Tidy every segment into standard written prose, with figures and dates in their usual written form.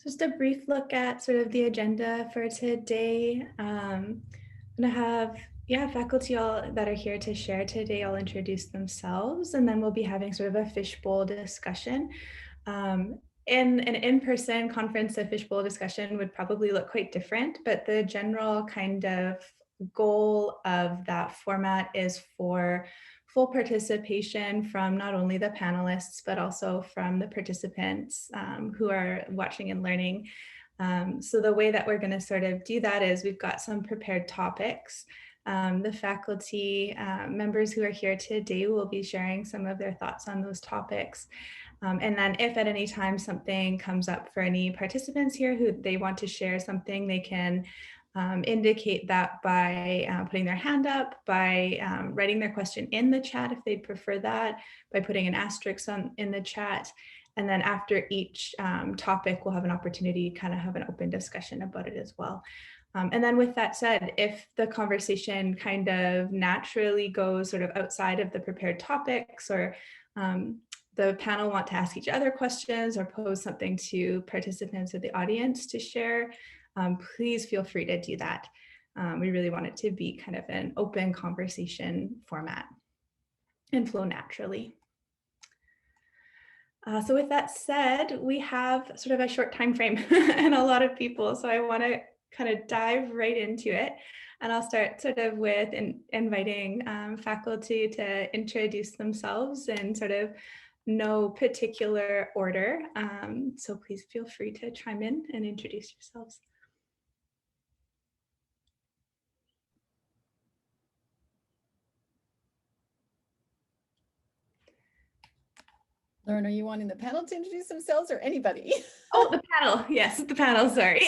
Just a brief look at sort of the agenda for today. I'm going to have, faculty all that are here to share today. I'll introduce themselves, and then we'll be having sort of a fishbowl discussion. In an in-person conference, a fishbowl discussion would probably look quite different, but the general kind of goal of that format is for full participation from not only the panelists, but also from the participants who are watching and learning. So the way that we're going to sort of do that is we've got some prepared topics. The faculty members who are here today will be sharing some of their thoughts on those topics. And then if at any time something comes up for any participants here who they want to share something, they can indicate that by putting their hand up, by writing their question in the chat if they'd prefer that, by putting an asterisk in the chat. And then after each topic, we'll have an opportunity to kind of have an open discussion about it as well. And then with that said, if the conversation kind of naturally goes sort of outside of the prepared topics, or the panel want to ask each other questions or pose something to participants of the audience to share, please feel free to do that. We really want it to be kind of an open conversation format and flow naturally. So with that said, we have sort of a short time frame and a lot of people, so I want to kind of dive right into it. And I'll start sort of with inviting faculty to introduce themselves in sort of no particular order. So please feel free to chime in and introduce yourselves. Lauren, are you wanting the panel to introduce themselves or anybody? Oh, the panel. Yes, the panel. Sorry.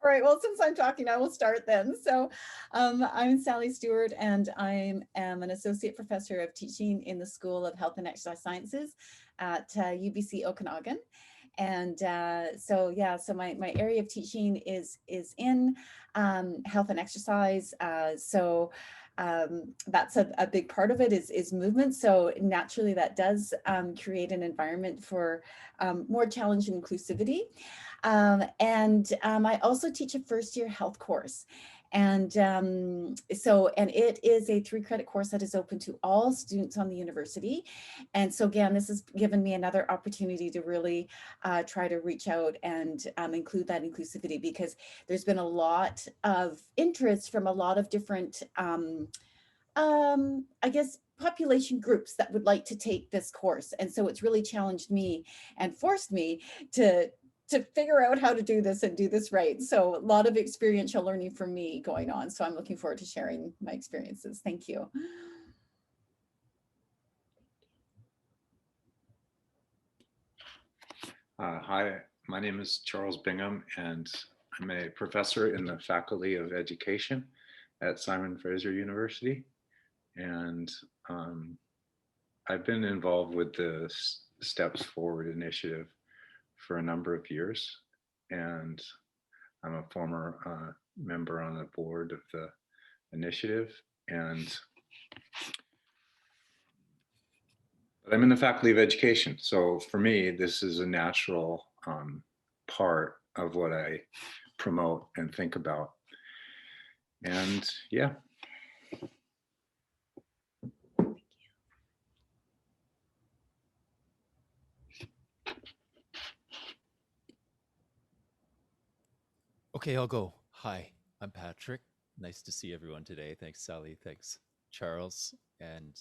All right, well, since I'm talking, I will start then. So I'm Sally Stewart, and I am an associate professor of teaching in the School of Health and Exercise Sciences at UBC Okanagan. And so my area of teaching is in health and exercise. That's a big part of it is movement. So naturally that does create an environment for more challenge and inclusivity. I also teach a first-year health course. And it is a 3-credit course that is open to all students on the university. And so again, this has given me another opportunity to really try to reach out and include that inclusivity, because there's been a lot of interest from a lot of different, I guess, population groups that would like to take this course. And so it's really challenged me and forced me to figure out how to do this and do this right. So a lot of experiential learning for me going on. So I'm looking forward to sharing my experiences. Thank you. Hi, my name is Charles Bingham, and I'm a professor in the Faculty of Education at Simon Fraser University. And I've been involved with the Steps Forward initiative for a number of years, and I'm a former member on the board of the initiative, but I'm in the Faculty of Education. So for me, this is a natural part of what I promote and think about. And yeah. Okay, I'll go. Hi, I'm Patrick. Nice to see everyone today. Thanks, Sally. Thanks, Charles. And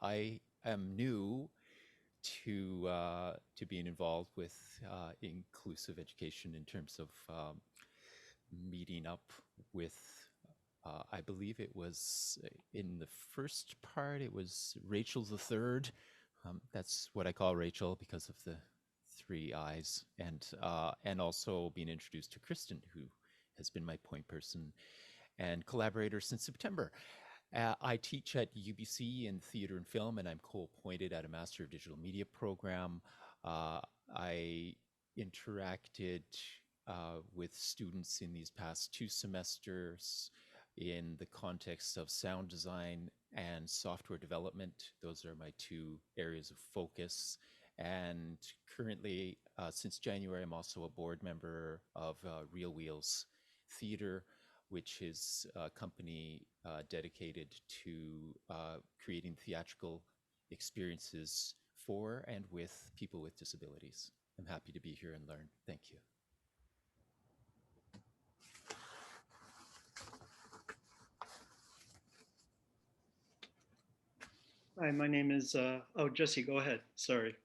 I am new to being involved with inclusive education in terms of meeting up with, I believe it was in the first part, it was Rachel the Third. That's what I call Rachel because of the 3 eyes, and also being introduced to Kristen, who has been my point person and collaborator since September. I teach at UBC in theater and film, and I'm co-appointed at a Master of Digital Media program. I interacted with students in these past 2 semesters in the context of sound design and software development. Those are my 2 areas of focus. And currently, since January, I'm also a board member of Real Wheels Theater, which is a company dedicated to creating theatrical experiences for and with people with disabilities. I'm happy to be here and learn. Thank you. Hi, my name is, oh, Jesse, go ahead. Sorry.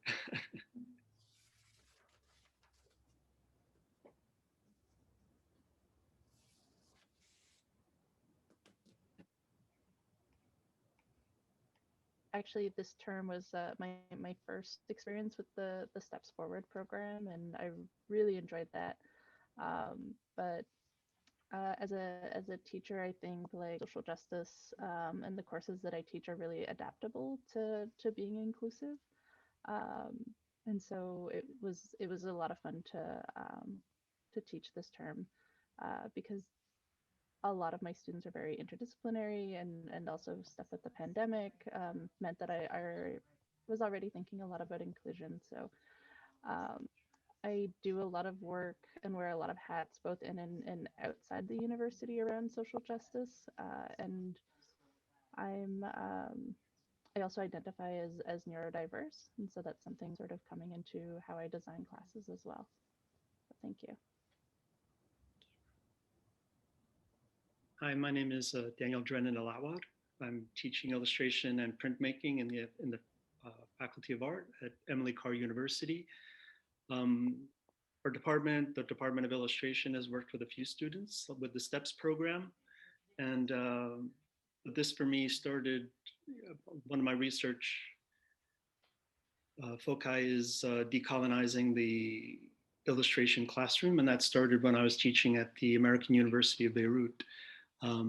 Actually, this term was my first experience with the Steps Forward program, and I really enjoyed that. But as a teacher, I think like social justice and the courses that I teach are really adaptable to being inclusive. And so it was a lot of fun to teach this term because a lot of my students are very interdisciplinary, and also stuff with the pandemic meant that I was already thinking a lot about inclusion. So I do a lot of work and wear a lot of hats both in and outside the university around social justice. And I also identify as neurodiverse. And so that's something sort of coming into how I design classes as well. So thank you. Hi, my name is Daniel Drennan Alawad. I'm teaching illustration and printmaking in the Faculty of Art at Emily Carr University. Our department, the Department of Illustration, has worked with a few students with the STEPS program. And this for me started, one of my research foci is decolonizing the illustration classroom. And that started when I was teaching at the American University of Beirut.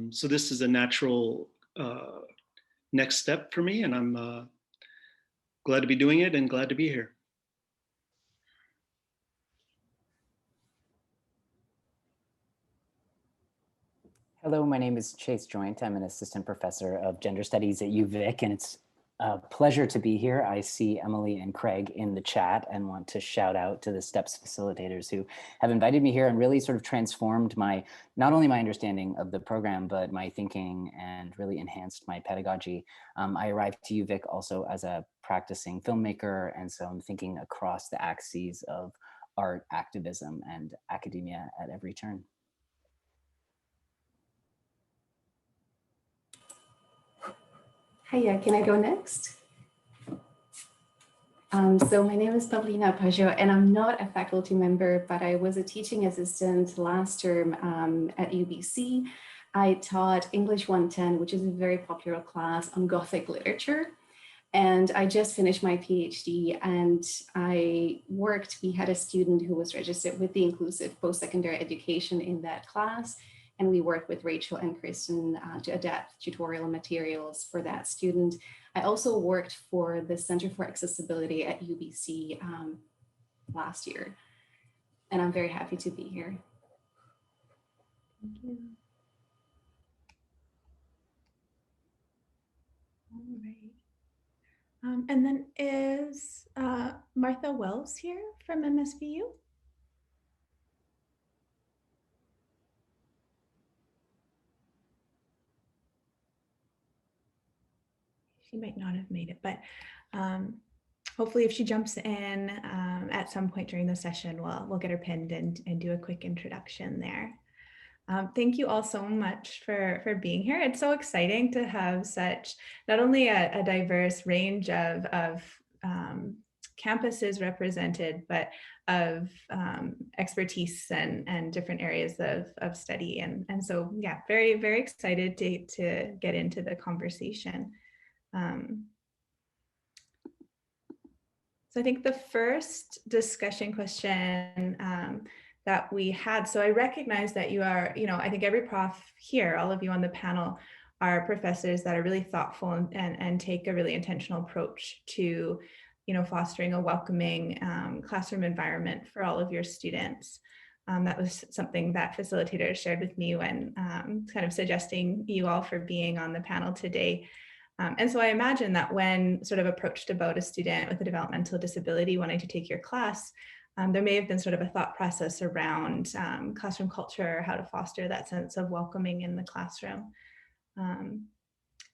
So this is a natural next step for me, and I'm glad to be doing it and glad to be here. Hello, my name is Chase Joint. I'm an assistant professor of gender studies at UVic, and it's a pleasure to be here. I see Emily and Craig in the chat and want to shout out to the STEPS facilitators who have invited me here and really sort of transformed not only my understanding of the program, but my thinking, and really enhanced my pedagogy. I arrived to UVic also as a practicing filmmaker, and so I'm thinking across the axes of art, activism, and academia at every turn. Hiya, can I go next? So my name is Paulina Pajot, and I'm not a faculty member, but I was a teaching assistant last term at UBC. I taught English 110, which is a very popular class on Gothic literature. And I just finished my PhD, and we had a student who was registered with the inclusive post-secondary education in that class. And we worked with Rachel and Kristen to adapt tutorial materials for that student. I also worked for the Center for Accessibility at UBC last year. And I'm very happy to be here. Thank you. All right. And then is Martha Wells here from MSVU? She might not have made it, but hopefully if she jumps in at some point during the session, we'll get her pinned and do a quick introduction there. Thank you all so much for being here. It's so exciting to have such, not only a diverse range of campuses represented, but of expertise and different areas of study. And so, yeah, very, very excited to get into the conversation. So I think the first discussion question that we had, so I recognize that you are, I think every prof here, all of you on the panel are professors that are really thoughtful and take a really intentional approach to, fostering a welcoming classroom environment for all of your students. That was something that facilitators shared with me when kind of suggesting you all for being on the panel today. And so I imagine that when sort of approached about a student with a developmental disability wanting to take your class, there may have been sort of a thought process around classroom culture, how to foster that sense of welcoming in the classroom. Um,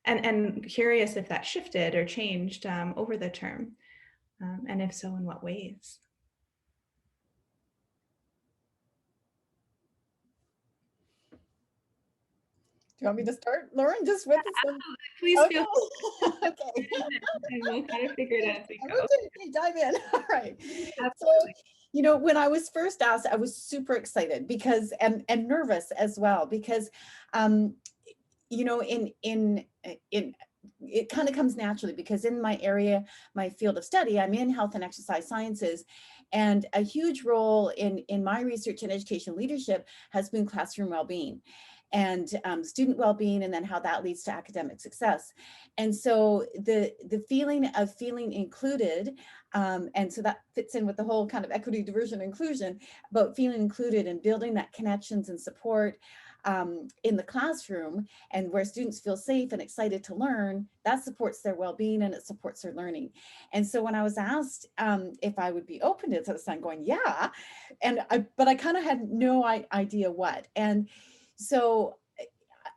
and curious if that shifted or changed over the term, and if so, in what ways? Do you want me to start, Lauren, just with some? Please Okay. feel Okay. and we'll kind of figure it out as we go. Okay, dive in. All right. So, you know, when I was first asked, I was super excited because, and nervous as well, because, you know, in it kind of comes naturally because in my area, my field of study, I'm in health and exercise sciences, and a huge role in my research and education leadership has been classroom well-being and student well-being, and then how that leads to academic success. And so the feeling of feeling included, and so that fits in with the whole kind of equity, diversity, inclusion, about feeling included and building that connections and support in the classroom, and where students feel safe and excited to learn, that supports their well-being and it supports their learning. And so when I was asked if I would be open to this, I'm going, yeah. But I kind of had no idea what. And so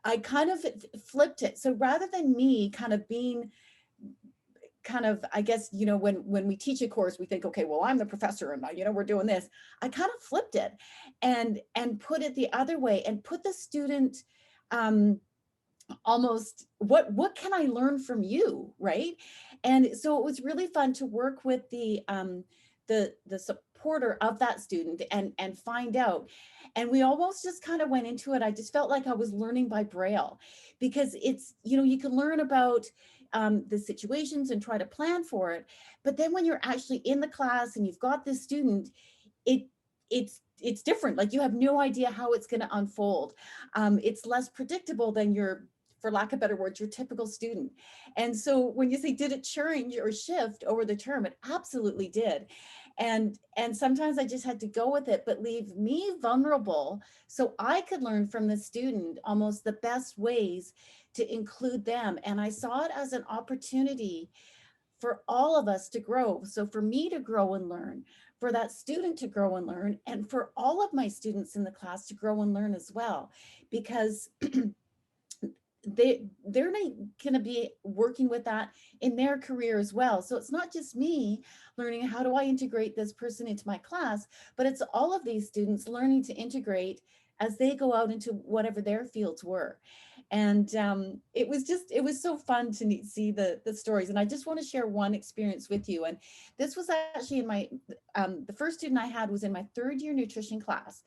I kind of flipped it. So rather than me kind of being kind of, I guess, you know, when we teach a course, we think, okay, well, I'm the professor and you know, we're doing this. I kind of flipped it and put it the other way and put the student almost, what can I learn from you, right? And so it was really fun to work with the supporter of that student and find out. And we almost just kind of went into it. I just felt like I was learning by Braille, because it's, you know, you can learn about the situations and try to plan for it. But then when you're actually in the class and you've got this student, it's different. Like, you have no idea how it's going to unfold. It's less predictable than your, for lack of better words, your typical student. And so when you say, did it change or shift over the term? It absolutely did. And sometimes I just had to go with it, but leave me vulnerable so I could learn from the student almost the best ways to include them. And I saw it as an opportunity for all of us to grow. So for me to grow and learn, for that student to grow and learn, and for all of my students in the class to grow and learn as well, because they're going to be working with that in their career as well. So it's not just me learning, how do I integrate this person into my class, but it's all of these students learning to integrate as they go out into whatever their fields were. And it was so fun to see the stories. And I just want to share one experience with you. And this was actually in my, the first student I had was in my third year nutrition class.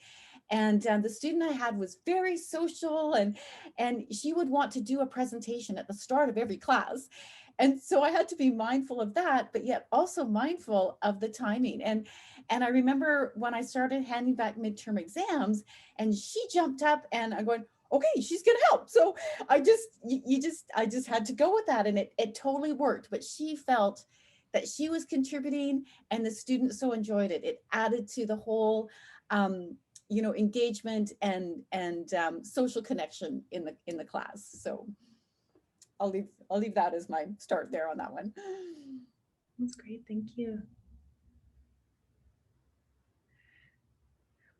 And the student I had was very social, and she would want to do a presentation at the start of every class. And so I had to be mindful of that, but yet also mindful of the timing. And I remember when I started handing back midterm exams, and she jumped up, and I'm going, okay, she's going to help. So I just had to go with that, and it totally worked. But she felt that she was contributing, and the students so enjoyed it. It added to the whole you know, engagement and social connection in the class. So I'll leave that as my start there on that one. That's great, thank you.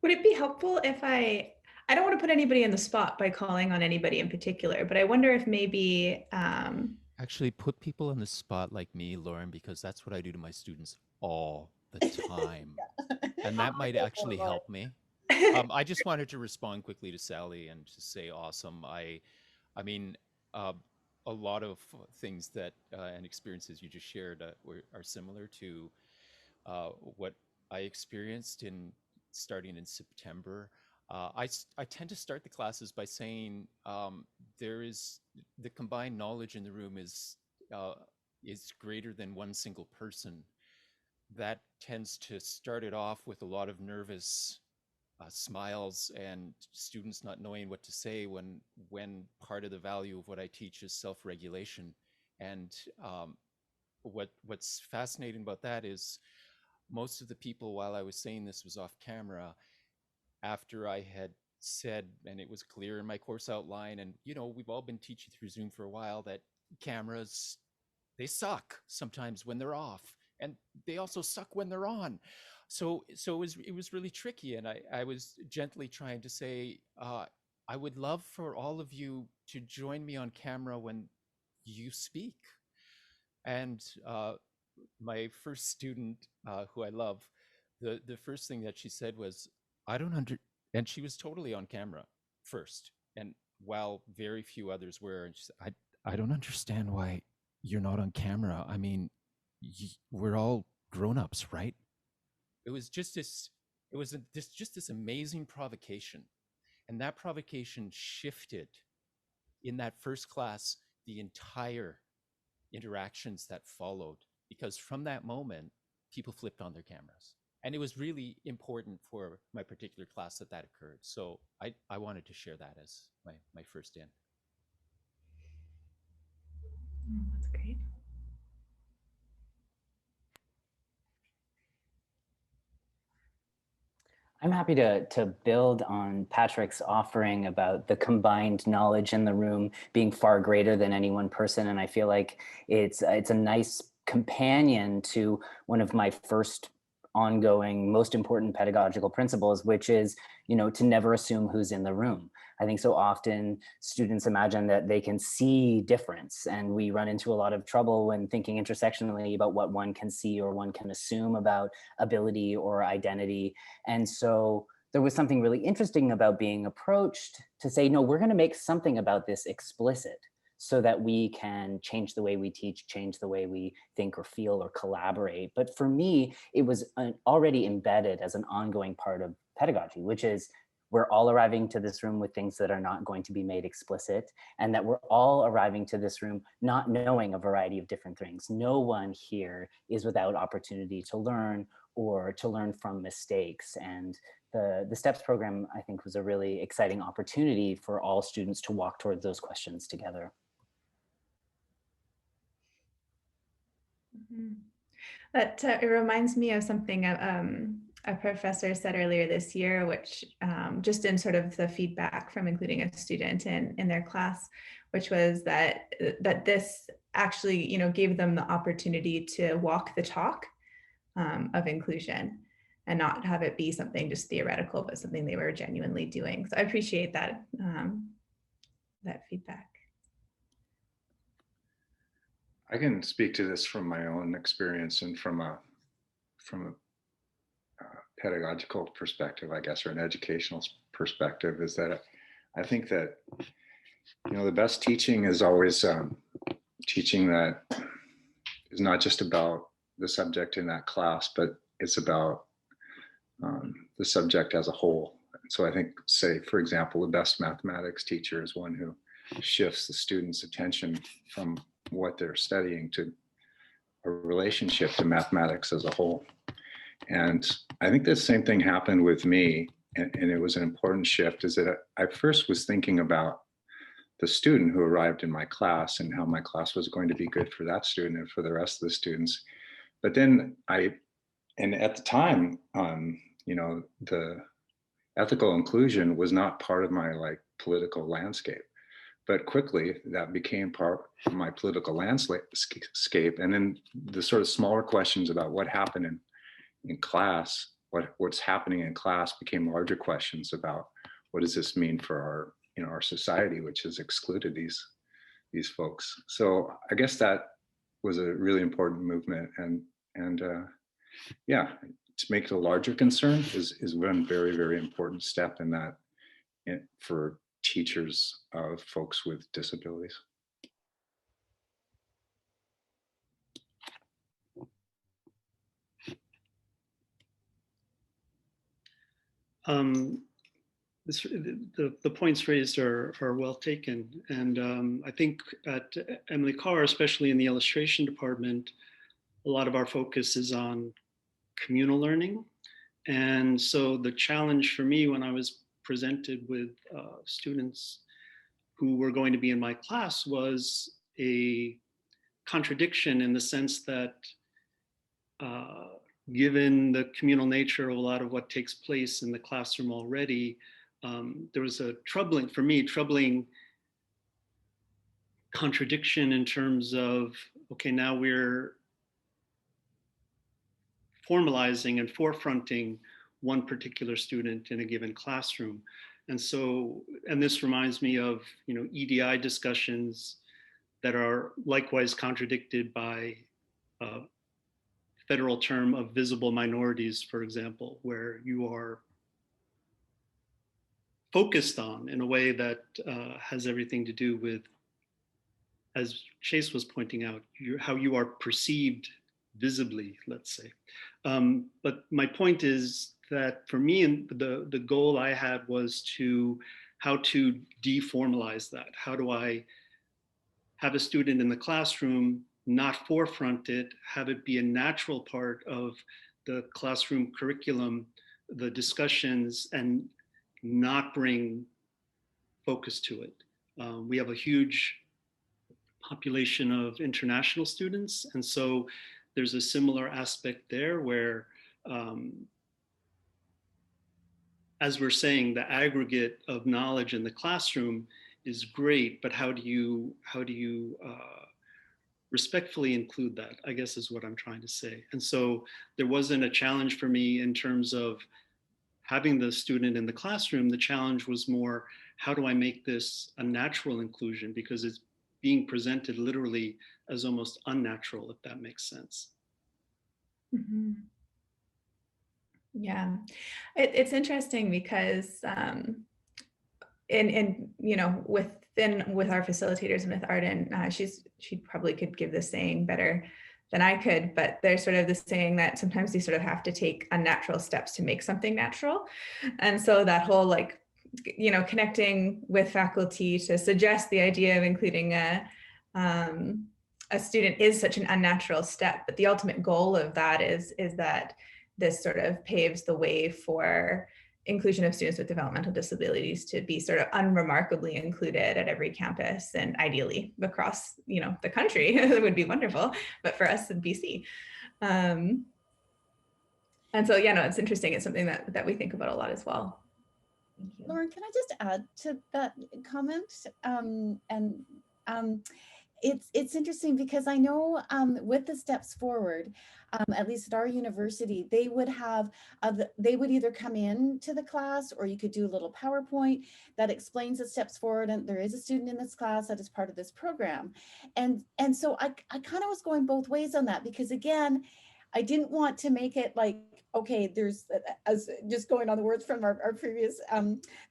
Would it be helpful if I don't want to put anybody in the spot by calling on anybody in particular, but I wonder if maybe Actually, put people on the spot like me, Lauren, because that's what I do to my students all the time. And that might actually help me. I just wanted to respond quickly to Sally and to say awesome. I mean, a lot of things that and experiences you just shared are similar to what I experienced in starting in September. I tend to start the classes by saying there is the combined knowledge in the room is greater than one single person. That tends to start it off with a lot of nervous smiles and students not knowing what to say when part of the value of what I teach is self-regulation. And what's fascinating about that is most of the people, while I was saying this was off camera, after I had said, and it was clear in my course outline, and you know, we've all been teaching through Zoom for a while, that cameras, they suck sometimes when they're off, and they also suck when they're on. So it was really tricky, and I was gently trying to say, I would love for all of you to join me on camera when you speak. And my first student, who I love, the first thing that she said was, I don't under, and she was totally on camera first, and while very few others were, and she said, I don't understand why you're not on camera. I mean, we're all grown-ups, right? It was just this, it was just this amazing provocation, and that provocation shifted in that first class the entire interactions that followed, because from that moment, people flipped on their cameras. And it was really important for my particular class that that occurred. So I wanted to share that as my first in. That's great. I'm happy to build on Patrick's offering about the combined knowledge in the room being far greater than any one person. And I feel like it's a nice companion to one of my first ongoing, most important pedagogical principles, which is, to never assume who's in the room. I think so often students imagine that they can see difference, and we run into a lot of trouble when thinking intersectionally about what one can see or one can assume about ability or identity. And so there was something really interesting about being approached to say, no, we're going to make something about this explicit, so that we can change the way we teach, change the way we think or feel or collaborate. But for me, it was already embedded as an ongoing part of pedagogy, which is we're all arriving to this room with things that are not going to be made explicit, and that we're all arriving to this room not knowing a variety of different things. No one here is without opportunity to learn or to learn from mistakes. And the STEPS program, I think, was a really exciting opportunity for all students to walk towards those questions together. That it reminds me of something a professor said earlier this year, which just in sort of the feedback from including a student in their class, which was that this actually, gave them the opportunity to walk the talk of inclusion and not have it be something just theoretical, but something they were genuinely doing. So I appreciate that that feedback. I can speak to this from my own experience and from a pedagogical perspective, I guess, or an educational perspective, is that I think that, the best teaching is always teaching that is not just about the subject in that class, but it's about the subject as a whole. So I think, say, for example, the best mathematics teacher is one who shifts the student's attention from what they're studying to a relationship to mathematics as a whole. And I think the same thing happened with me, and it was an important shift, is that I first was thinking about the student who arrived in my class and how my class was going to be good for that student and for the rest of the students. But then and at the time, the ethical inclusion was not part of my political landscape. But quickly that became part of my political landscape. And then the sort of smaller questions about what happened in class, what's happening in class, became larger questions about what does this mean for our society, which has excluded these folks. So I guess that was a really important movement. And yeah, to make it a larger concern is one very, very important step in that for teachers of folks with disabilities. The points raised are well taken. And I think at Emily Carr, especially in the illustration department, a lot of our focus is on communal learning. And so the challenge for me when I was presented with students who were going to be in my class was a contradiction, in the sense that given the communal nature of a lot of what takes place in the classroom already, there was a troubling contradiction in terms of, okay, now we're formalizing and forefronting one particular student in a given classroom. And so, and this reminds me of, EDI discussions that are likewise contradicted by a federal term of visible minorities, for example, where you are focused on in a way that has everything to do with, as Chase was pointing out, how you are perceived visibly, let's say. But my point is that for me, the goal I had was how to deformalize that. How do I have a student in the classroom not forefront it, have it be a natural part of the classroom curriculum, the discussions, and not bring focus to it. We have a huge population of international students, and so there's a similar aspect there where, as we're saying, the aggregate of knowledge in the classroom is great, but how do you respectfully include that, I guess is what I'm trying to say. And so there wasn't a challenge for me in terms of having the student in the classroom. The challenge was more, how do I make this a natural inclusion? Because it's being presented literally as almost unnatural, if that makes sense. Mm-hmm. Yeah, it's interesting because with our facilitators and with Arden, she probably could give this saying better than I could, but there's sort of this saying that sometimes you sort of have to take unnatural steps to make something natural. And so that whole connecting with faculty to suggest the idea of including a student is such an unnatural step, but the ultimate goal of that is that this sort of paves the way for inclusion of students with developmental disabilities to be sort of unremarkably included at every campus, and ideally across the country. It would be wonderful, but for us in BC. And so it's interesting. It's something that we think about a lot as well. Lauren, can I just add to that comment? It's interesting because I know with the Steps Forward, at least at our university, they would either come in to the class, or you could do a little PowerPoint that explains the Steps Forward, and there is a student in this class that is part of this program. And so I kind of was going both ways on that, because again, I didn't want to make it like, okay, there's, as just going on the words from our previous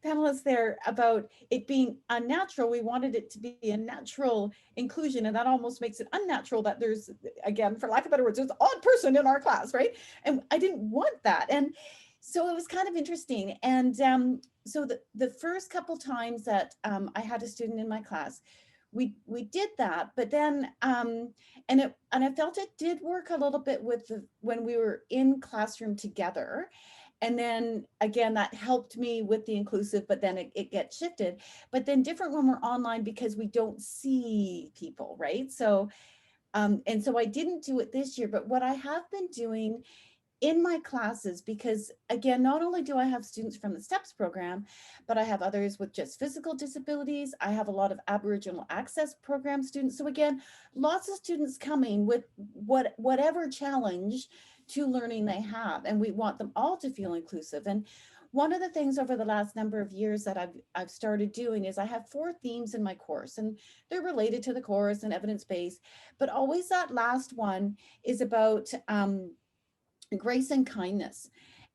panelists there about it being unnatural. We wanted it to be a natural inclusion, and that almost makes it unnatural that there's, again, for lack of better words, there's an odd person in our class, right? And I didn't want that. And so it was kind of interesting. And so the first couple times that I had a student in my class, we did that, but then and I felt it did work a little bit with when we were in classroom together, and then again that helped me with the inclusive, but then it gets shifted. But then different when we're online because we don't see people, right? So and so I didn't do it this year, but what I have been doing in my classes, because again, not only do I have students from the STEPS program, but I have others with just physical disabilities. I have a lot of Aboriginal Access Program students. So again, lots of students coming with whatever challenge to learning they have, and we want them all to feel inclusive. And one of the things over the last number of years that I've started doing is I have 4 themes in my course, and they're related to the course and evidence-based, but always that last one is about grace and kindness,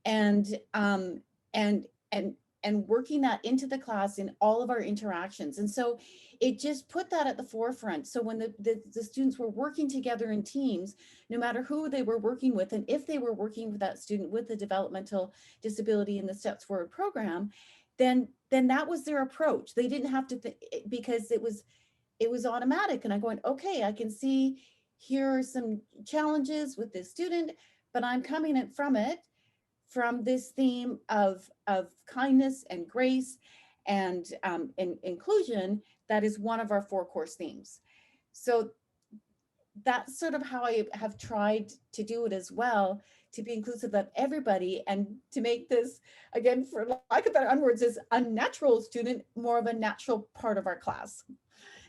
and working that into the class in all of our interactions. And so it just put that at the forefront. So when the students were working together in teams, no matter who they were working with, and if they were working with that student with a developmental disability in the Steps Forward program, then that was their approach. They didn't have to because it was automatic. And I'm going, okay, I can see here are some challenges with this student, but I'm coming in from this theme of kindness and grace and inclusion. That is one of our 4 course themes. So that's sort of how I have tried to do it as well, to be inclusive of everybody, and to make this, again, for lack of better words, this unnatural student more of a natural part of our class.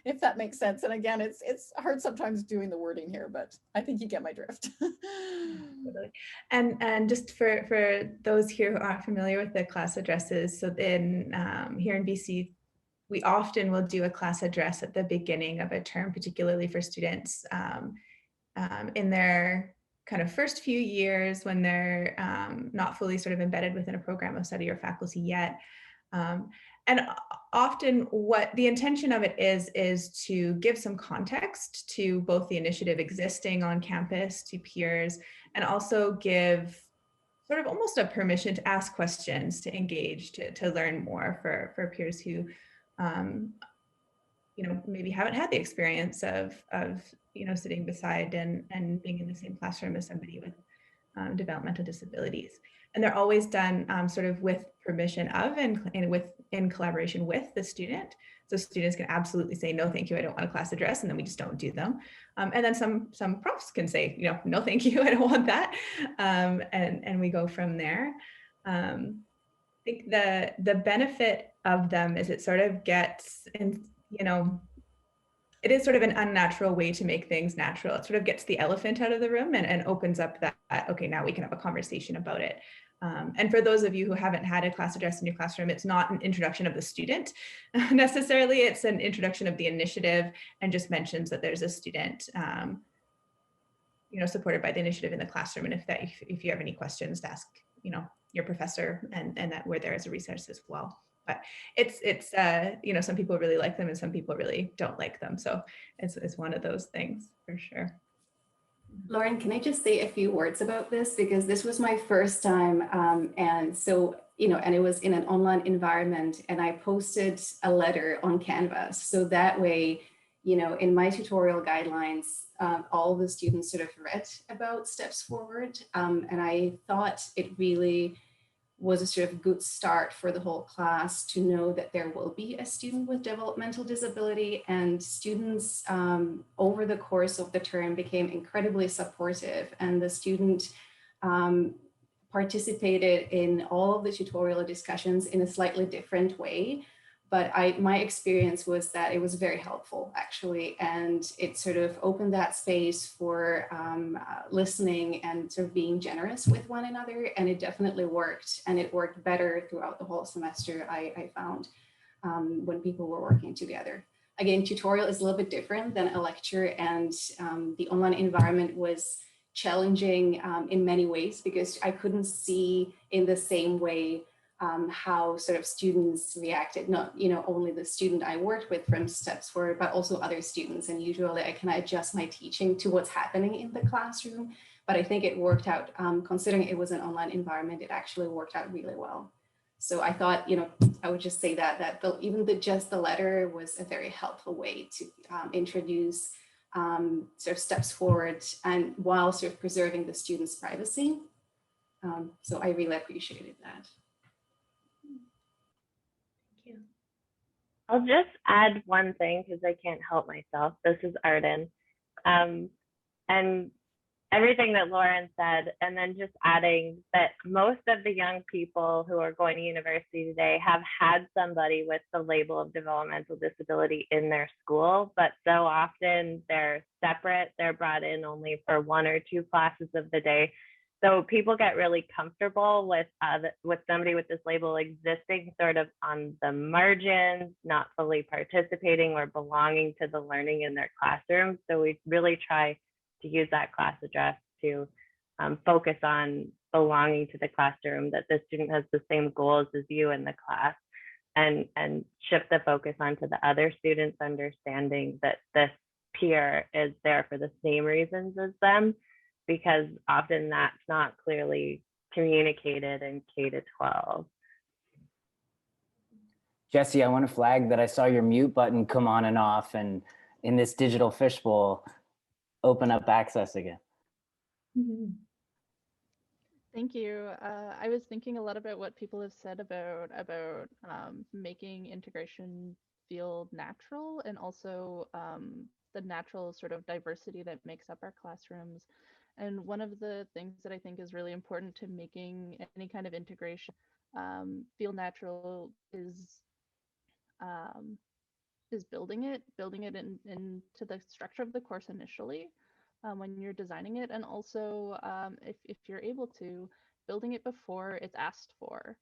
if that makes sense. And again, it's hard sometimes doing the wording here, but I think you get my drift. Totally. And just for those here who aren't familiar with the class addresses, so in here in BC, we often will do a class address at the beginning of a term, particularly for students in their kind of first few years when they're not fully sort of embedded within a program of study or faculty yet. And often what the intention of it is to give some context to both the initiative existing on campus, to peers, and also give sort of almost a permission to ask questions, to engage, to learn more for peers who you know, maybe haven't had the experience of you know, sitting beside and being in the same classroom as somebody with developmental disabilities. And they're always done sort of with permission of and in collaboration with the student. So students can absolutely say, no, thank you, I don't want a class address, and then we just don't do them. And then some profs can say, you know, no, thank you, I don't want that. And we go from there. I think the benefit of them is it sort of gets in, you know, it is sort of an unnatural way to make things natural. It sort of gets the elephant out of the room and opens up that, okay, now we can have a conversation about it. And for those of you who haven't had a class address in your classroom, it's not an introduction of the student necessarily, it's an introduction of the initiative and just mentions that there's a student you know, supported by the initiative in the classroom. And if you have any questions, to ask, you know, your professor, and that we're there as a resource as well. But it's you know, some people really like them and some people really don't like them. So it's one of those things for sure. Lauren, can I just say a few words about this? Because this was my first time. And so, you know, and it was in an online environment, and I posted a letter on Canvas. So that way, you know, in my tutorial guidelines, all the students sort of read about Steps Forward. And I thought it really was a sort of good start for the whole class to know that there will be a student with developmental disability, and students over the course of the term became incredibly supportive, and the student participated in all of the tutorial discussions in a slightly different way. But my experience was that it was very helpful, actually, and it sort of opened that space for listening and sort of being generous with one another, and it definitely worked, and it worked better throughout the whole semester, I found, when people were working together. Again, tutorial is a little bit different than a lecture, and the online environment was challenging in many ways because I couldn't see in the same way how sort of students reacted, not, you know, only the student I worked with from Steps Forward, but also other students. And usually I can adjust my teaching to what's happening in the classroom. But I think it worked out, considering it was an online environment, it actually worked out really well. So I thought, you know, I would just say that even just the letter was a very helpful way to introduce sort of Steps Forward, and while sort of preserving the students' privacy. So I really appreciated that. I'll just add one thing because I can't help myself. This is Arden. And everything that Lauren said, and then just adding that most of the young people who are going to university today have had somebody with the label of developmental disability in their school, but so often they're separate. They're brought in only for 1 or 2 classes of the day. So people get really comfortable with somebody with this label existing sort of on the margins, not fully participating or belonging to the learning in their classroom. So we really try to use that class address to focus on belonging to the classroom, that the student has the same goals as you in the class, and shift the focus onto the other students, understanding that this peer is there for the same reasons as them, because often that's not clearly communicated in K-12. Jesse, I want to flag that I saw your mute button come on and off, and in this digital fishbowl, open up access again. Mm-hmm. Thank you. I was thinking a lot about what people have said about making integration feel natural, and also the natural sort of diversity that makes up our classrooms. And one of the things that I think is really important to making any kind of integration feel natural is building it into the structure of the course initially, when you're designing it, and also if you're able to, building it before it's asked for.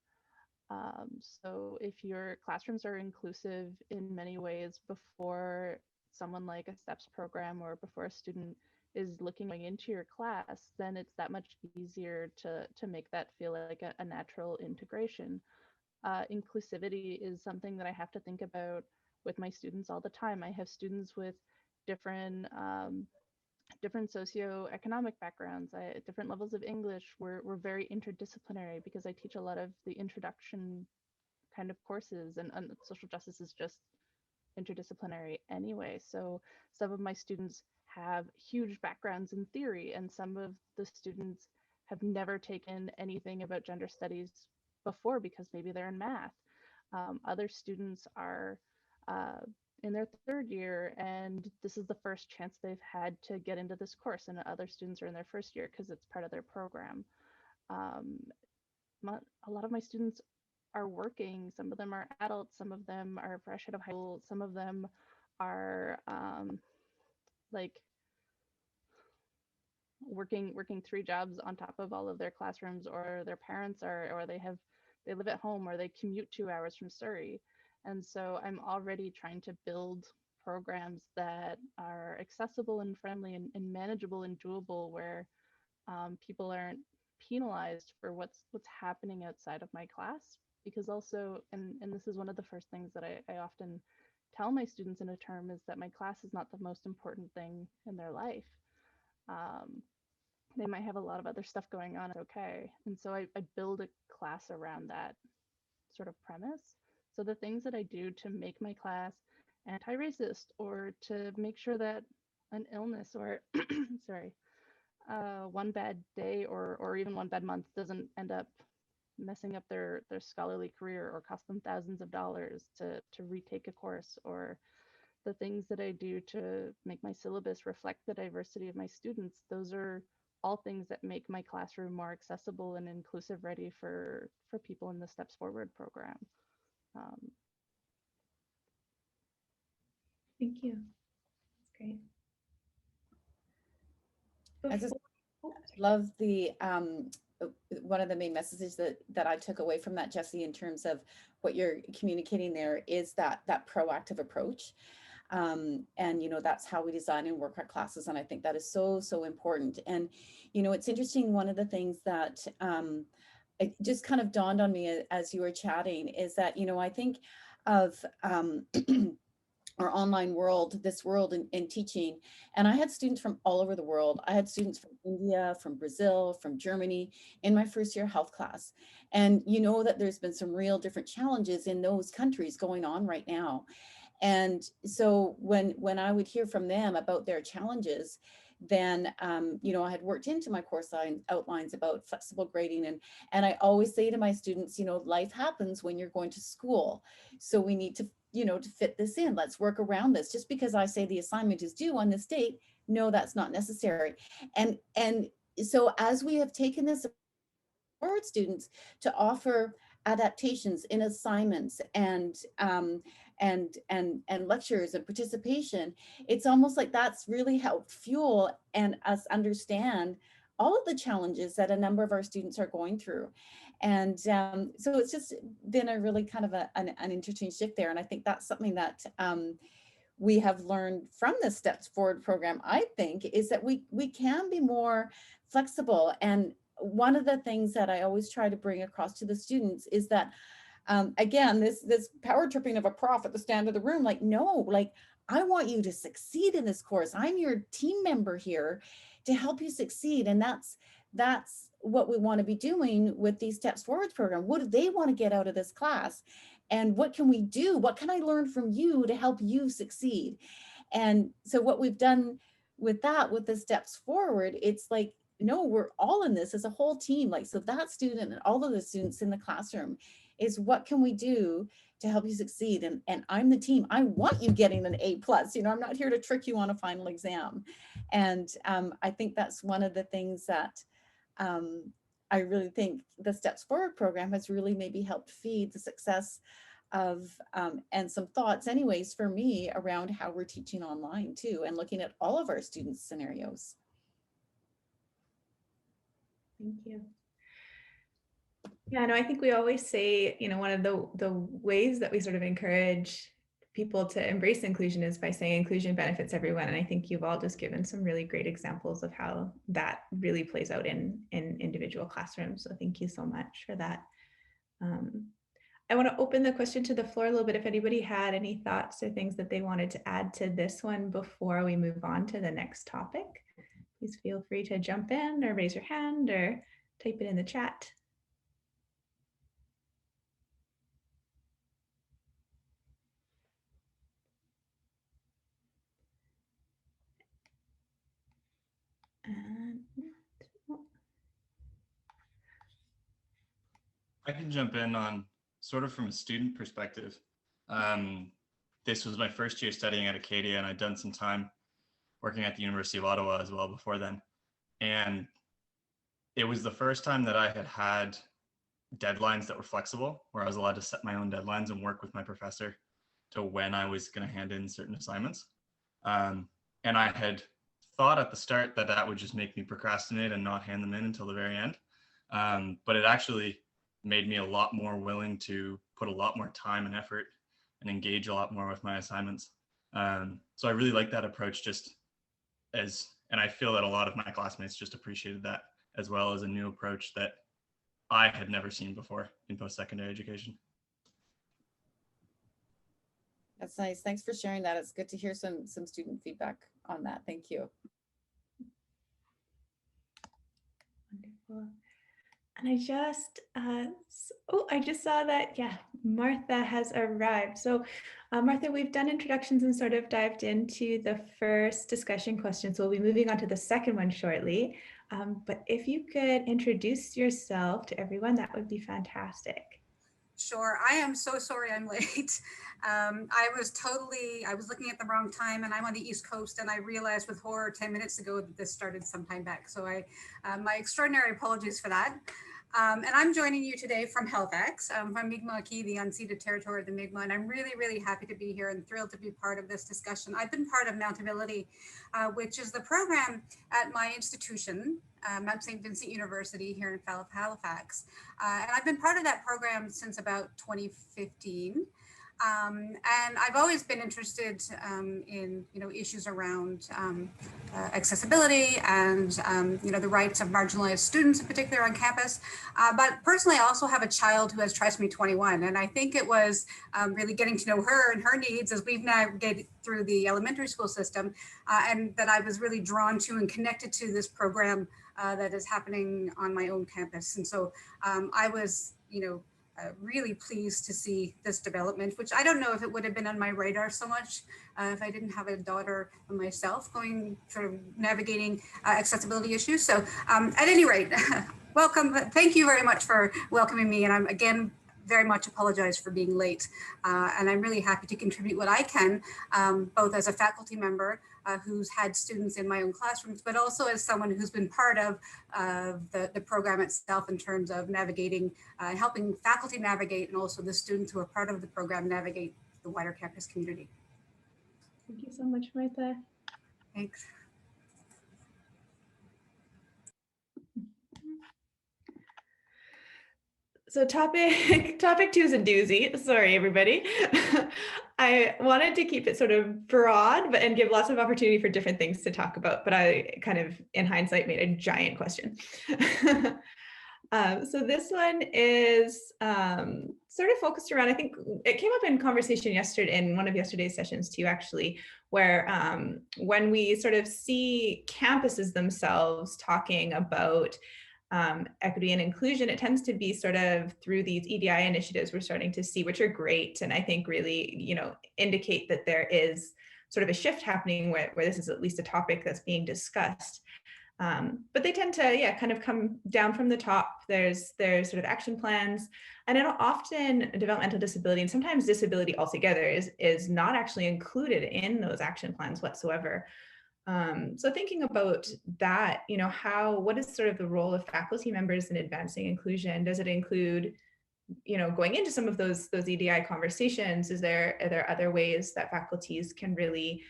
So if your classrooms are inclusive in many ways before someone like a STEPS program or before a student is looking into your class, then it's that much easier to make that feel like a natural integration. Inclusivity is something that I have to think about with my students all the time. I have students with different different socioeconomic backgrounds, different levels of English. We're very interdisciplinary because I teach a lot of the introduction kind of courses, and social justice is just interdisciplinary anyway. So some of my students have huge backgrounds in theory, and some of the students have never taken anything about gender studies before because maybe they're in math. Other students are in their third year, and this is the first chance they've had to get into this course, and other students are in their first year because it's part of their program. A lot of my students are working. Some of them are adults, some of them are fresh out of high school, some of them are like working 3 jobs on top of all of their classrooms, or their parents are, or they live at home, or they commute 2 hours from Surrey. And so I'm already trying to build programs that are accessible and friendly and manageable and doable, where people aren't penalized for what's happening outside of my class. Because also, and this is one of the first things that I often tell my students in a term, is that my class is not the most important thing in their life. They might have a lot of other stuff going on, it's okay. And so I build a class around that sort of premise. So the things that I do to make my class anti-racist, or to make sure that an illness or sorry, one bad day or even one bad month doesn't end up messing up their scholarly career or cost them thousands of dollars to retake a course, or the things that I do to make my syllabus reflect the diversity of my students, those are all things that make my classroom more accessible and inclusive, ready for people in the Steps Forward program. Thank you. That's great. I just love the one of the main messages that I took away from that, Jessie, in terms of what you're communicating there, is that proactive approach. And, you know, that's how we design and work our classes. And I think that is so, so important. And, you know, it's interesting. One of the things that it just kind of dawned on me as you were chatting is that, you know, I think of our online world, this world in teaching. And I had students from all over the world. I had students from India, from Brazil, from Germany in my first year health class. And you know that there's been some real different challenges in those countries going on right now. And so when I would hear from them about their challenges, then, you know, I had worked into my course outlines about flexible grading. And I always say to my students, you know, life happens when you're going to school. So we need to, you know, to fit this in, let's work around this. Just because I say the assignment is due on this date, no, that's not necessary. And so as we have taken this forward, students, to offer adaptations in assignments and lectures and participation, it's almost like that's really helped fuel and us understand all of the challenges that a number of our students are going through. And so it's just been a really kind of an interesting shift there. And I think that's something that we have learned from the Steps Forward program, I think, is that we can be more flexible. And one of the things that I always try to bring across to the students is that, again, this power tripping of a prof at the stand of the room, like, no, like, I want you to succeed in this course. I'm your team member here to help you succeed. And that's what we want to be doing with these Steps Forward program. What do they want to get out of this class? And what can we do? What can I learn from you to help you succeed? And so what we've done with that, with the Steps Forward, it's like, no, we're all in this as a whole team. Like, so that student and all of the students in the classroom is, what can we do to help you succeed? And I'm the team. I want you getting an A+. You know, I'm not here to trick you on a final exam. And I think that's one of the things that I really think the Steps Forward program has really maybe helped feed the success of and some thoughts anyways for me around how we're teaching online too, and looking at all of our students' scenarios. Thank you. Yeah, no, I think we always say, you know, one of the ways that we sort of encourage people to embrace inclusion is by saying inclusion benefits everyone. And I think you've all just given some really great examples of how that really plays out in individual classrooms. So thank you so much for that. I want to open the question to the floor a little bit. If anybody had any thoughts or things that they wanted to add to this one before we move on to the next topic, please feel free to jump in or raise your hand or type it in the chat. I can jump in on sort of from a student perspective. This was my first year studying at Acadia, and I'd done some time working at the University of Ottawa as well before then. And it was the first time that I had deadlines that were flexible, where I was allowed to set my own deadlines and work with my professor to when I was going to hand in certain assignments. And I had thought at the start that that would just make me procrastinate and not hand them in until the very end. But it actually made me a lot more willing to put a lot more time and effort and engage a lot more with my assignments. So I really like that approach, and I feel that a lot of my classmates just appreciated that as well, as a new approach that I had never seen before in post-secondary education. That's nice. Thanks for sharing that. It's good to hear some student feedback on that. Thank you. Wonderful. And I just saw that, yeah, Martha has arrived. So Martha, we've done introductions and sort of dived into the first discussion question. So we'll be moving on to the second one shortly. But if you could introduce yourself to everyone, that would be fantastic. Sure. I am so sorry I'm late. I was looking at the wrong time, and I'm on the East Coast, and I realized with horror 10 minutes ago that this started some time back. So my extraordinary apologies for that. And I'm joining you today from Halifax, from Mi'kmaq, the unceded territory of the Mi'kmaq, and I'm really, really happy to be here and thrilled to be part of this discussion. I've been part of Mount Ability, which is the program at my institution, Mount St. Vincent University here in Halifax. And I've been part of that program since about 2015. And I've always been interested in issues around accessibility and the rights of marginalized students in particular on campus. But personally, I also have a child who has trisomy 21, and I think it was really getting to know her and her needs as we've navigated through the elementary school system, and that I was really drawn to and connected to this program that is happening on my own campus. And so I was, really pleased to see this development, which I don't know if it would have been on my radar so much if I didn't have a daughter myself navigating accessibility issues. So at any rate, welcome. Thank you very much for welcoming me. And I'm again, very much apologize for being late. And I'm really happy to contribute what I can, both as a faculty member who's had students in my own classrooms, but also as someone who's been part of the program itself in terms of navigating, helping faculty navigate, and also the students who are part of the program navigate the wider campus community. Thank you so much, Martha. Thanks. So topic 2 is a doozy. Sorry, everybody. I wanted to keep it sort of broad, and give lots of opportunity for different things to talk about, but I kind of, in hindsight, made a giant question. So this one is sort of focused around, I think it came up in conversation yesterday, in one of yesterday's sessions too, actually, where when we sort of see campuses themselves talking about equity and inclusion, it tends to be sort of through these EDI initiatives we're starting to see, which are great, and I think really, indicate that there is sort of a shift happening where this is at least a topic that's being discussed. But they tend to, kind of come down from the top. There's sort of action plans, and often developmental disability, and sometimes disability altogether, is not actually included in those action plans whatsoever. So thinking about that, what is sort of the role of faculty members in advancing inclusion? Does it include going into some of those EDI conversations, are there other ways that faculties can really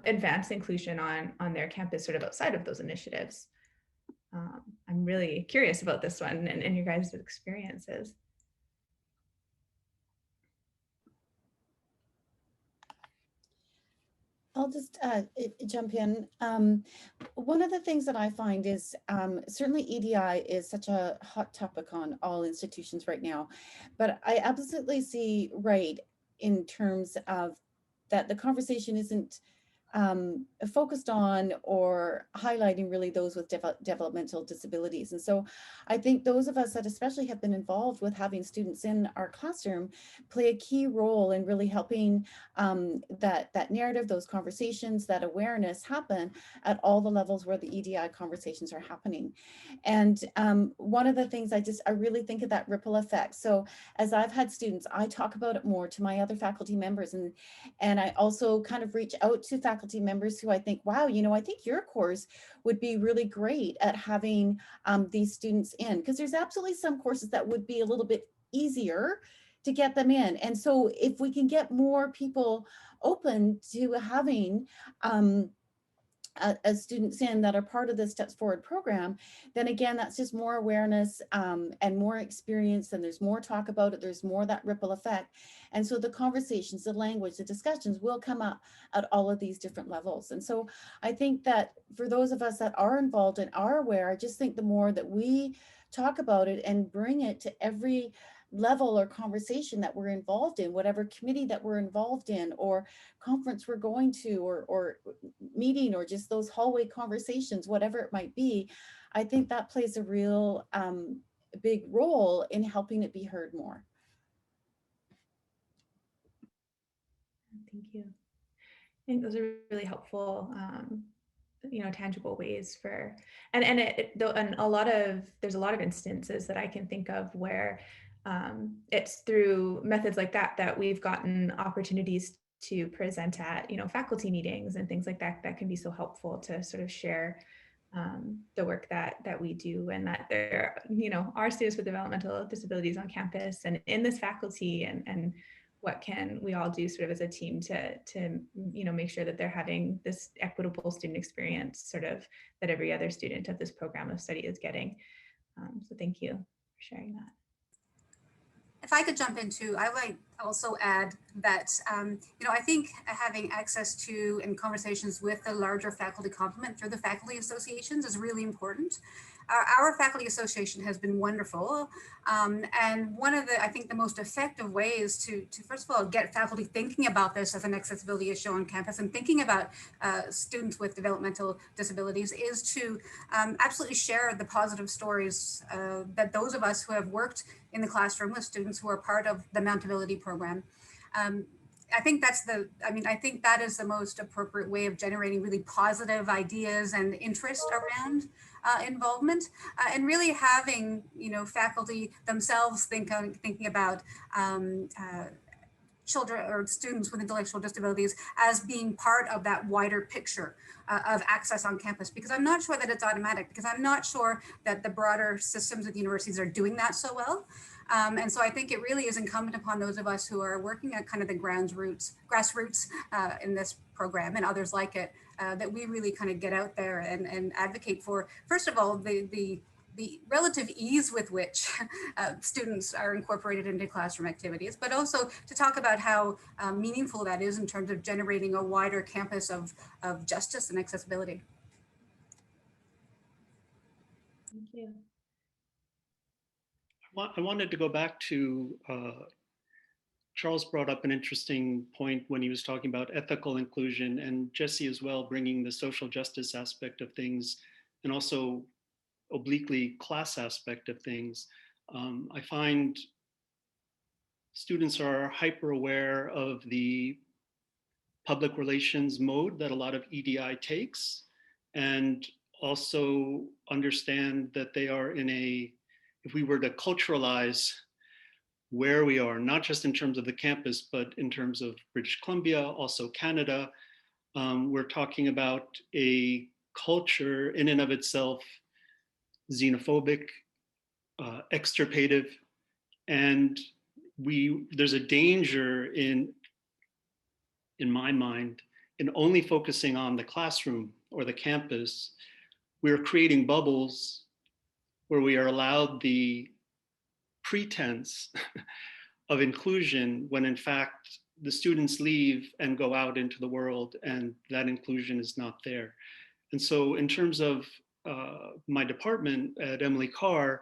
advance inclusion on their campus sort of outside of those initiatives? I'm really curious about this one and your guys' experiences. I'll just jump in. One of the things that I find is certainly EDI is such a hot topic on all institutions right now, but I absolutely see right in terms of that the conversation isn't focused on or highlighting really those with developmental disabilities. And so I think those of us that especially have been involved with having students in our classroom play a key role in really helping that narrative, those conversations, that awareness happen at all the levels where the EDI conversations are happening. And one of the things I really think of that ripple effect. So as I've had students, I talk about it more to my other faculty members, and I also kind of reach out to faculty members who I think, wow, I think your course would be really great at having these students in, because there's absolutely some courses that would be a little bit easier to get them in. And so if we can get more people open to having as students in that are part of the Steps Forward program, then again, that's just more awareness and more experience, and there's more talk about it, there's more that ripple effect. And so the conversations, the language, the discussions will come up at all of these different levels. And so I think that for those of us that are involved and are aware, I just think the more that we talk about it and bring it to every level or conversation that we're involved in, whatever committee that we're involved in, or conference we're going to, or meeting, or just those hallway conversations, whatever it might be, I think that plays a real big role in helping it be heard more. Thank you. I think those are really helpful, tangible ways for, and there's a lot of instances that I can think of where it's through methods like that we've gotten opportunities to present at, faculty meetings and things like that can be so helpful to sort of share the work that we do, and that there, are students with developmental disabilities on campus and in this faculty, and what can we all do sort of as a team to make sure that they're having this equitable student experience sort of that every other student of this program of study is getting. So thank you for sharing that. If I could jump in too, I might also add that, I think having access to and conversations with the larger faculty complement through the faculty associations is really important. Our faculty association has been wonderful. And one of I think the most effective ways to first of all, get faculty thinking about this as an accessibility issue on campus and thinking about students with developmental disabilities is to absolutely share the positive stories that those of us who have worked in the classroom with students who are part of the Mountability program. I think I think that is the most appropriate way of generating really positive ideas and interest around involvement, and really having, faculty themselves thinking about children or students with intellectual disabilities as being part of that wider picture of access on campus, because I'm not sure that it's automatic, because I'm not sure that the broader systems of the universities are doing that so well. And so I think it really is incumbent upon those of us who are working at kind of the grassroots in this program and others like it, that we really kind of get out there and advocate for, first of all, the relative ease with which students are incorporated into classroom activities, but also to talk about how meaningful that is in terms of generating a wider campus of justice and accessibility. Thank you. I wanted to go back to, Charles brought up an interesting point when he was talking about ethical inclusion, and Jesse as well, bringing the social justice aspect of things, and also obliquely class aspect of things. I find students are hyper aware of the public relations mode that a lot of EDI takes, and also understand that they are in if we were to culturalize where we are, not just in terms of the campus, but in terms of British Columbia, also Canada, we're talking about a culture in and of itself xenophobic, extirpative, and there's a danger in my mind in only focusing on the classroom or the campus. We're creating bubbles where we are allowed the pretense of inclusion when in fact the students leave and go out into the world and that inclusion is not there. And so in terms of my department at Emily Carr,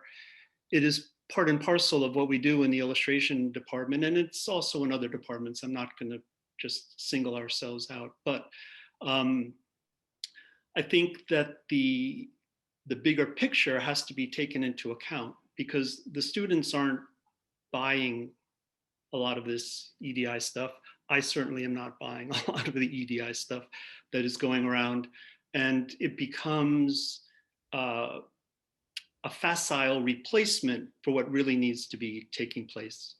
it is part and parcel of what we do in the illustration department, and it's also in other departments. I'm not going to just single ourselves out, but I think that the bigger picture has to be taken into account because the students aren't buying a lot of this EDI stuff. I certainly am not buying a lot of the EDI stuff that is going around, and it becomes a facile replacement for what really needs to be taking place.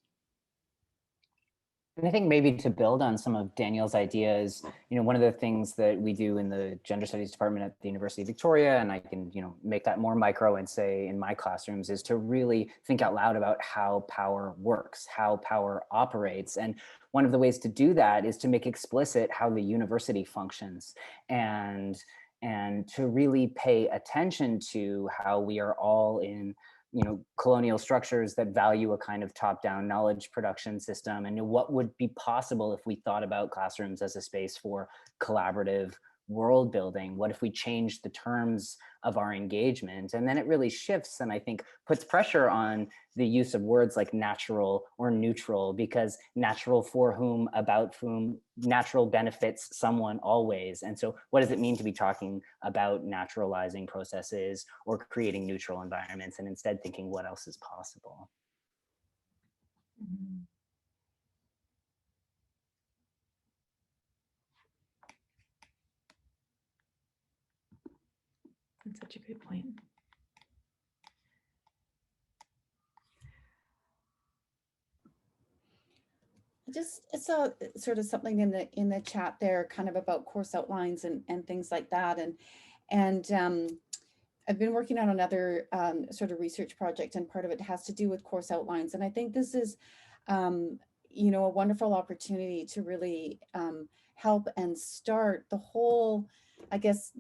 And I think maybe to build on some of Daniel's ideas, one of the things that we do in the gender studies department at the University of Victoria, and I can, make that more micro and say in my classrooms, is to really think out loud about how power works, how power operates. And one of the ways to do that is to make explicit how the university functions and to really pay attention to how we are all in colonial structures that value a kind of top-down knowledge production system, and what would be possible if we thought about classrooms as a space for collaborative world building. What if we changed the terms of our engagement? And then it really shifts and I think puts pressure on the use of words like natural or neutral, because natural for whom, about whom, natural benefits someone always. And so what does it mean to be talking about naturalizing processes or creating neutral environments, and instead thinking what else is possible? Mm-hmm. That's such a good point. I saw sort of something in the chat there, kind of about course outlines and things like that, and I've been working on another sort of research project, and part of it has to do with course outlines, and I think this is a wonderful opportunity to really help and start the whole, I guess,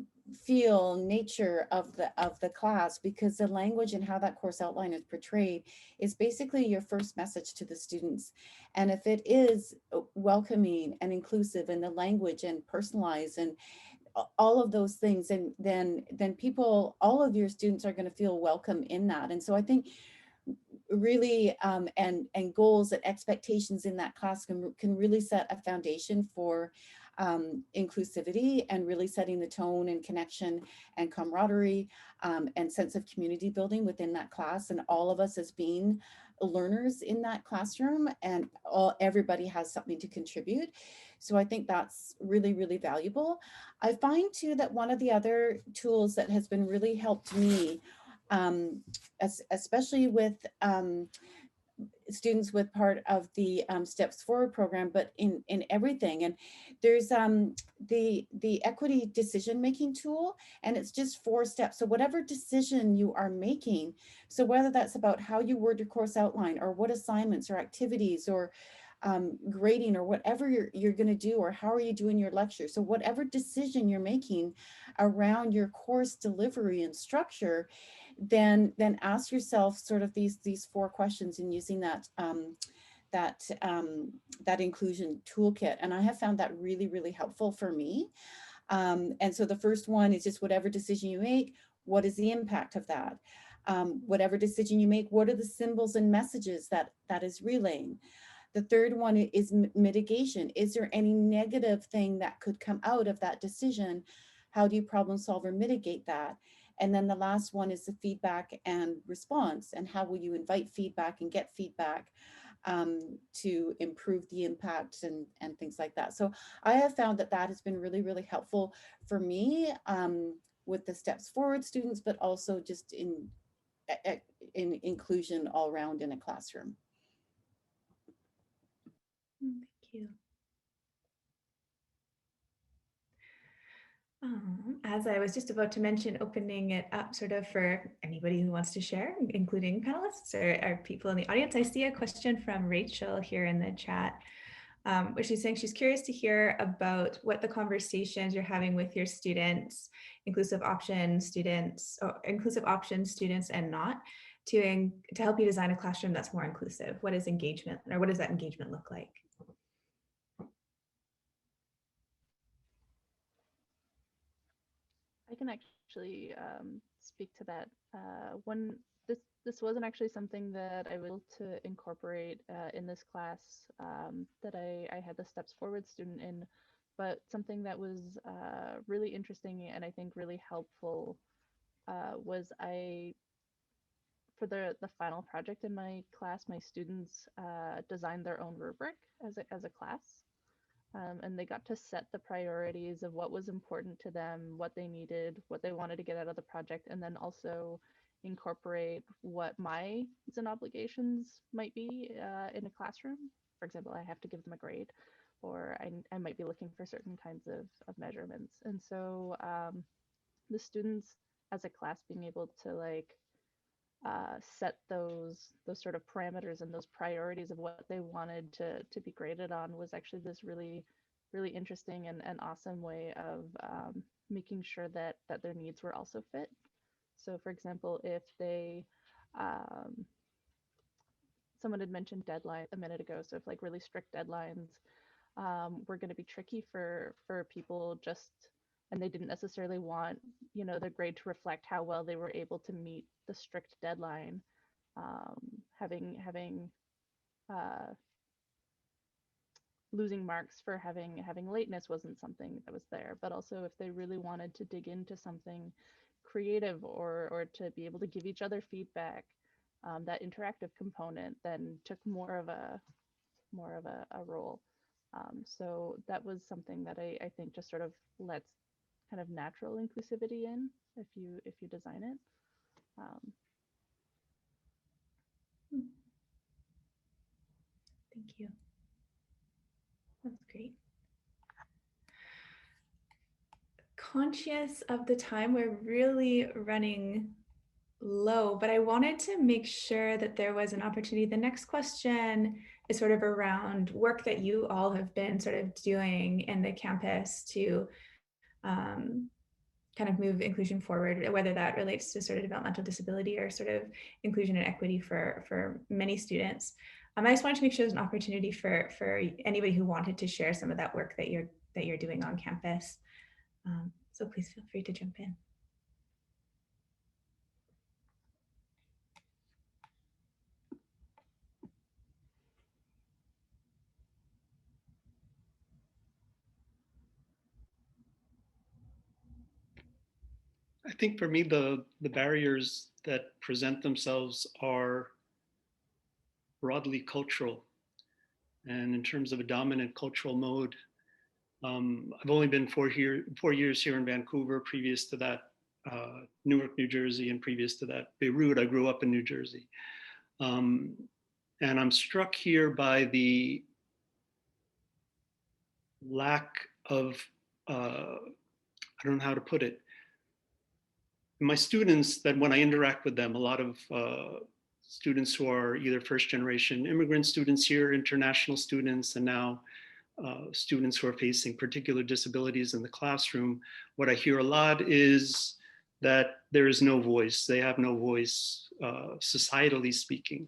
nature of the class, because the language and how that course outline is portrayed is basically your first message to the students. And if it is welcoming and inclusive in the language and personalized and all of those things, and then people, all of your students are going to feel welcome in that. And so I think really and goals and expectations in that class can really set a foundation for inclusivity, and really setting the tone and connection and camaraderie and sense of community building within that class, and all of us as being learners in that classroom, and everybody has something to contribute. So I think that's really, really valuable. I find too that one of the other tools that has been really helped me, especially with students with part of the Steps Forward program, but in everything. And there's the equity decision-making tool, and it's just 4 steps. So whatever decision you are making, so whether that's about how you word your course outline, or what assignments or activities or grading, or whatever you're going to do, or how are you doing your lecture. So whatever decision you're making around your course delivery and structure, then ask yourself sort of these 4 questions, and using that that inclusion toolkit. And I have found that really, really helpful for me. And so the first one is just whatever decision you make, what is the impact of that? Whatever decision you make, what are the symbols and messages that is relaying? The third one is mitigation. Is there any negative thing that could come out of that decision? How do you problem solve or mitigate that? And then the last one is the feedback and response, and how will you invite feedback and get feedback to improve the impact and things like that. So I have found that has been really, really helpful for me with the Steps Forward students, but also just in inclusion all around in a classroom. Thank you. As I was just about to mention, opening it up sort of for anybody who wants to share, including panelists or people in the audience, I see a question from Rachel here in the chat, where she's saying she's curious to hear about what the conversations you're having with your students, inclusive option students, and not, to help you design a classroom that's more inclusive. What is engagement, or what does that engagement look like? I can actually speak to that. This wasn't actually something that I was able to incorporate in this class that I had the Steps Forward student in, but something that was really interesting and I think really helpful was for the final project in my class, my students designed their own rubric as a class. And they got to set the priorities of what was important to them, what they needed, what they wanted to get out of the project, and then also incorporate what my needs and obligations might be in a classroom. For example, I have to give them a grade, or I might be looking for certain kinds of measurements. And so the students as a class being able to set those sort of parameters and those priorities of what they wanted to be graded on was actually this really interesting and awesome way of making sure that their needs were also fit. So for example, if they someone had mentioned deadline a minute ago, so if like really strict deadlines were going to be tricky for people, just and they didn't necessarily want, you know, their grade to reflect how well they were able to meet the strict deadline. Having losing marks for having lateness wasn't something that was there, but also if they really wanted to dig into something creative or to be able to give each other feedback, that interactive component then took more of a role. So that was something that I think just sort of lets kind of natural inclusivity in if you design it. Thank you. That's great. Conscious of the time, we're really running low, but I wanted to make sure that there was an opportunity. The next question is sort of around work that you all have been sort of doing in the campus to kind of move inclusion forward, whether that relates to sort of developmental disability or sort of inclusion and equity for many students. I just wanted to make sure there's an opportunity for anybody who wanted to share some of that work that you're doing on campus. So please feel free to jump in. I think for me, the barriers that present themselves are broadly cultural. And in terms of a dominant cultural mode, I've only been 4 years here in Vancouver. Previous to that, Newark, New Jersey, and previous to that, Beirut. I grew up in New Jersey. And I'm struck here by the lack of, I don't know how to put it. My students, that when I interact with them, a lot of students who are either first generation immigrant students here, international students, and now students who are facing particular disabilities in the classroom, what I hear a lot is that there is no voice. They have no voice, societally speaking.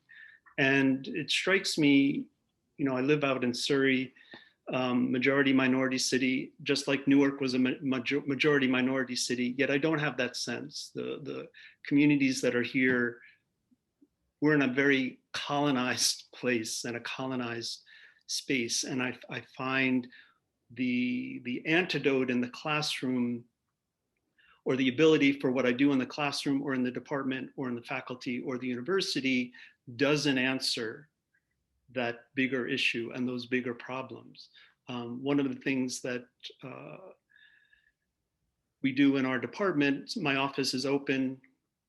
And it strikes me, you know, I live out in Surrey, majority minority city, just like Newark was a majority minority city, yet I don't have that sense. The communities that are here, we're in a very colonized place and a colonized space. And I find the antidote in the classroom, or the ability for what I do in the classroom or in the department or in the faculty or the university, doesn't answer that bigger issue and those bigger problems. One of the things that we do in our department, my office is open.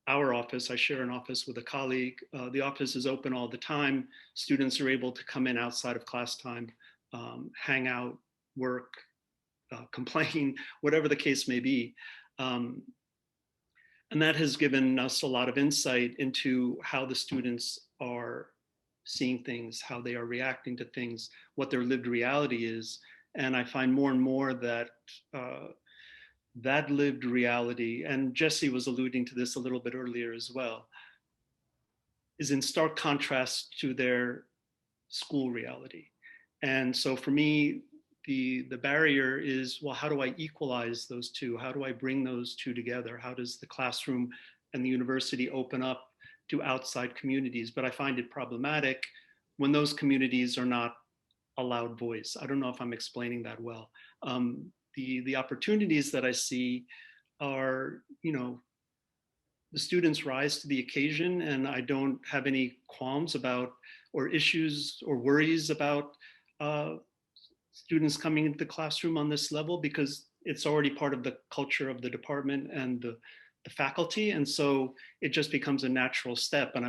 Our office, I share an office with a colleague. The office is open all the time. Students are able to come in outside of class time, hang out, work, complain, whatever the case may be. And that has given us a lot of insight into how the students are seeing things, how they are reacting to things, what their lived reality is. And I find more and more that that lived reality, and Jesse was alluding to this a little bit earlier as well, is in stark contrast to their school reality. And so for me, the barrier is, well, how do I equalize those two? How do I bring those two together? How does the classroom and the university open up to outside communities? But I find it problematic when those communities are not allowed voice. I don't know if I'm explaining that well. The opportunities that I see are, you know, the students rise to the occasion, and I don't have any qualms about or issues or worries about students coming into the classroom on this level, because it's already part of the culture of the department and the faculty. And so it just becomes a natural step. And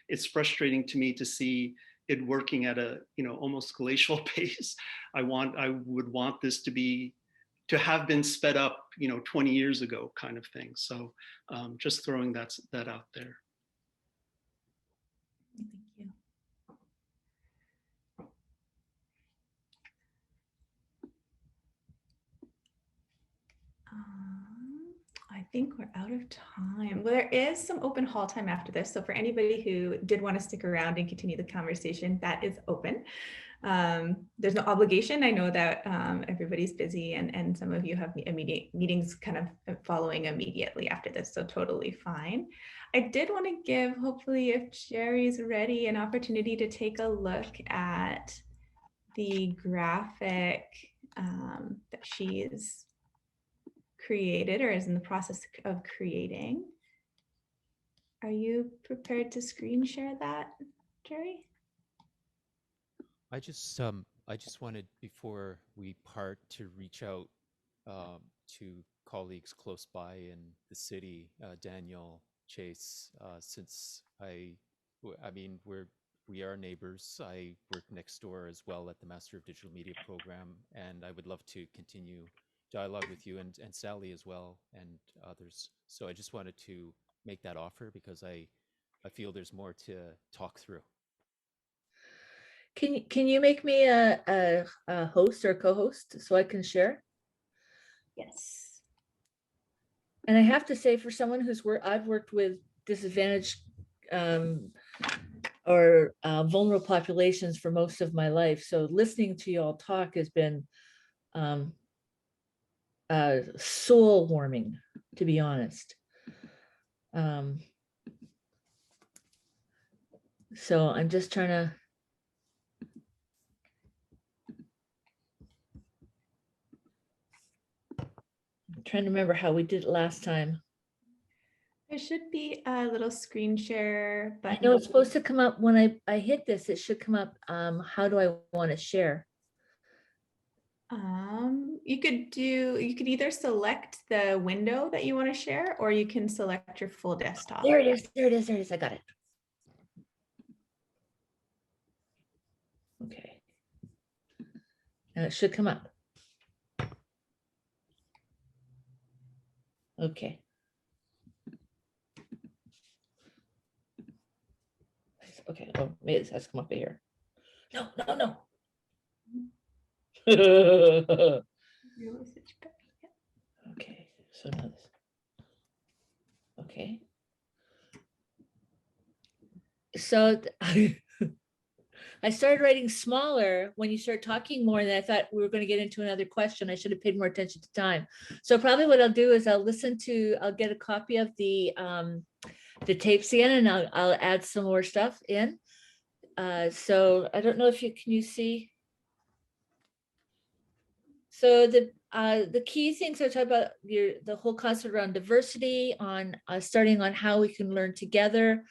it's frustrating to me to see it working at a, you know, almost glacial pace. I would want this to have been sped up, you know, 20 years ago kind of thing. So just throwing that out there. Thank you. I think we're out of time. Well, there is some open hall time after this. So for anybody who did want to stick around and continue the conversation, that is open. There's no obligation. I know that everybody's busy, and some of you have immediate meetings kind of following immediately after this, so totally fine. I did want to give, hopefully if Jerry's ready, an opportunity to take a look at the graphic that she's created or is in the process of creating. Are you prepared to screen share that, Jerry? I just wanted, before we part, to reach out to colleagues close by in the city, Daniel, Chase, since we are neighbors. I work next door as well at the Master of Digital Media program, and I would love to continue dialogue with you and Sally as well, and others. So I just wanted to make that offer because I feel there's more to talk through. Can you make me a host or co-host so I can share? Yes. And I have to say, for someone I've worked with disadvantaged or vulnerable populations for most of my life, so listening to you all talk has been soul warming, to be honest. So I'm just trying to remember how we did it last time. There should be a little screen share button. I know it's supposed to come up when I hit this, it should come up. How do I want to share? You could either select the window that you want to share, or you can select your full desktop. There it is. I got it. Okay. Now it should come up. Okay. Okay, oh, maybe this has to come up here. No. Okay, so now this. Okay. So I started writing smaller when you start talking more, and I thought we were going to get into another question. I should have paid more attention to time. So probably what I'll do is I'll get a copy of the tapes again, and I'll add some more stuff in. So I don't know if can you see? So the key things I talk about the whole concept around diversity, on starting on how we can learn together,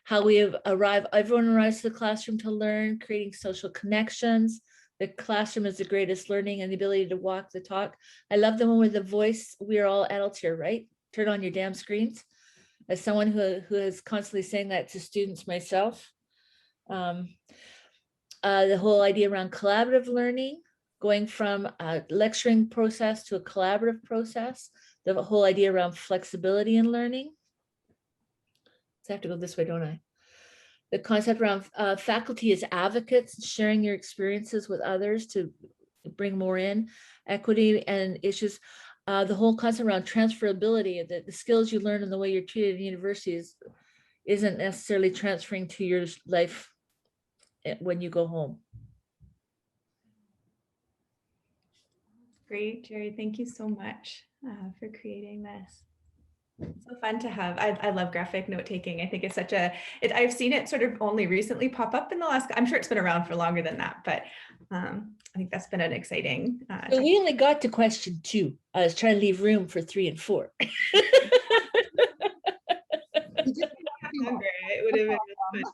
how everyone arrives to the classroom to learn, creating social connections. The classroom is the greatest learning, and the ability to walk the talk. I love the one with the voice. We're all adults here, right? Turn on your damn screens. As someone who is constantly saying that to students myself. The whole idea around collaborative learning, going from a lecturing process to a collaborative process, the whole idea around flexibility in learning. So I have to go this way, don't I? The concept around faculty as advocates, sharing your experiences with others to bring more in, equity and issues. The whole concept around transferability, the skills you learn and the way you're treated in universities isn't necessarily transferring to your life when you go home. Great, Jerry. Thank you so much for creating this. It's so fun to have. I love graphic note taking. I think it's such a, I've seen it sort of only recently pop up in the last, I'm sure it's been around for longer than that, but I think that's been an exciting. So we only got to question 2. I was trying to leave room for 3 and 4. It would have been next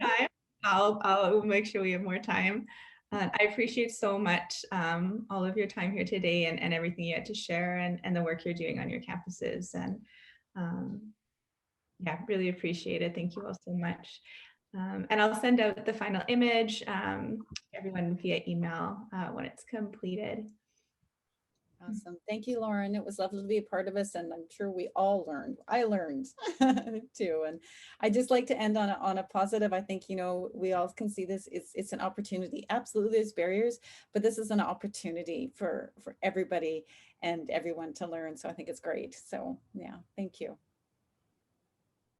time. I'll make sure we have more time. I appreciate so much all of your time here today and everything you had to share and the work you're doing on your campuses. And yeah, really appreciate it. Thank you all so much. And I'll send out the final image, everyone via email when it's completed. Awesome. Thank you, Lauren. It was lovely to be a part of us, and I'm sure we all learned. I learned too. And I just like to end on a positive. I think, you know, we all can see this. It's an opportunity. Absolutely, there's barriers, but this is an opportunity for everybody and everyone to learn. So I think it's great. So yeah, thank you.